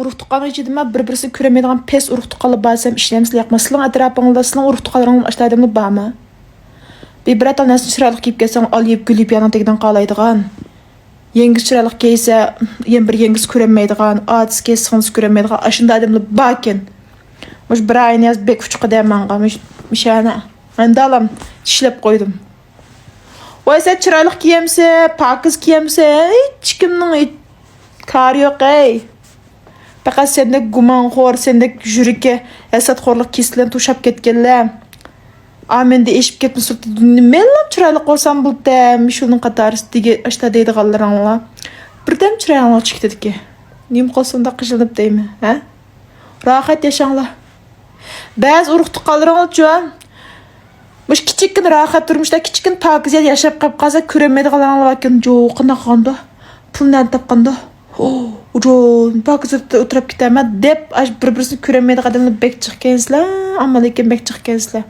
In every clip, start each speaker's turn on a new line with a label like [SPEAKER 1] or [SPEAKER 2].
[SPEAKER 1] Urug tuqqanı içidime bir-birisini köremeydiğen pes urug tuqqalı barsam işlemizle yakmasılığın atrapыңızda sizin urug tuqqalarınız açtadığımda barmı? Bir birat alnasını çıraylık kiyip gelsen alayıp gülüp yanına tekinden qalaydıgan. Yengiz çıraylık giyse bir yengiz köremeydiğen, adis giyse sığınız köremeydiğen aşında adamlı baken. Muş bir ayın yaz bek uçuqa demanğa mişana. Ben de alam çişlep koydum. Oy sen çıraylık giyemse, pakiz giyemse hiç kimnin kar yok ey. Fakat sende gumanxor, sende jürike, esatxorluk kesilen tuşap ketkenler. Amen de eşip ketmiş sürtü. Mellam çıraylık olsam bulup da şunun qatarısı dige aşta deydi qallarаңla. Birden çıraylık çıktı ki. Nim qolsunda qıjılıp deymi, ha? Rahat yaşаңla. Baz urug tuqqanlarыңla jo'an. Muş kichikkin rahat turmuşda kichikkin pakiziyat yaşap qap qalsa köremedi qallarыңla ekan. Jo'q qanaqanda. Pulni tapqanda. Ujon pakiziyatda o'tirib ketaman deb bir-birisini köremedi qadamni bek chiqqansizlar. Amma lekin bek chiqqansizlar.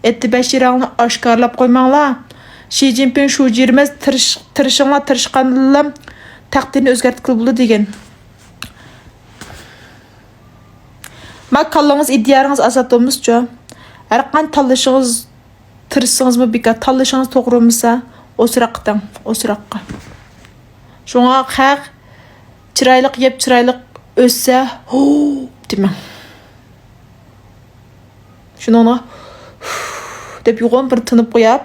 [SPEAKER 1] Etti beşirağını aşkarlap koymağla. Xi Jinping şu jirmez tırışınla tırışkanlılar takdirini özgertkili buldu degen. Mak kallanız iddiarınız azat olmuşça. Erkan talışınız tırışsınız mı bika talışınız toğrumsa o sıraqtan o sıraqqa. Şuna qaq çıraylık yep çıraylık özse demem. Şuna ona deb yo'g'on bir tinib qo'yib,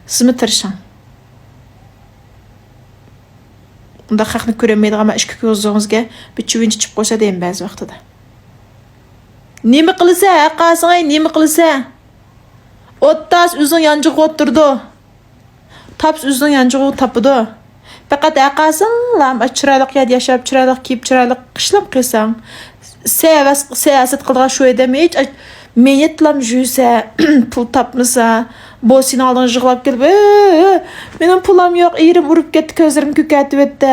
[SPEAKER 1] sizmi tirishing. Unda haqni ko'rmaydigan ama ishki ko'zingizga bir chuvinchi chiqib qo'ysa deyman ba'zi vaqtida. Nima qilsa, qasing, nima qilsa? O'ttas o'zing yanjig'i o'tirdi. Taps o'zing yanjig'i tapidi. Faqat aqasing, chiroyli yashab, chiroyli kiyib, chiroyli qishlab qilsang, siyosat qilgan shu edem hech menetlam jüse pul tapmasa bu seni aldığın jığlap gelip benim pulam yok erim urup gitti közlerim köketip etti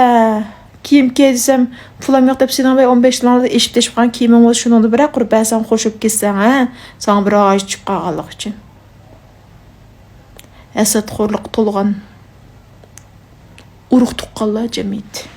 [SPEAKER 1] kiyim giysem pulam yok dep seni 15 lirada eşip deşip kan kiyimim oldu şunu da bırak kurup ben sen koşup gitsen ha sana bir ağaç çıkıp kalmak için esat horluk tolgan uruk tuqqalla cemiyet.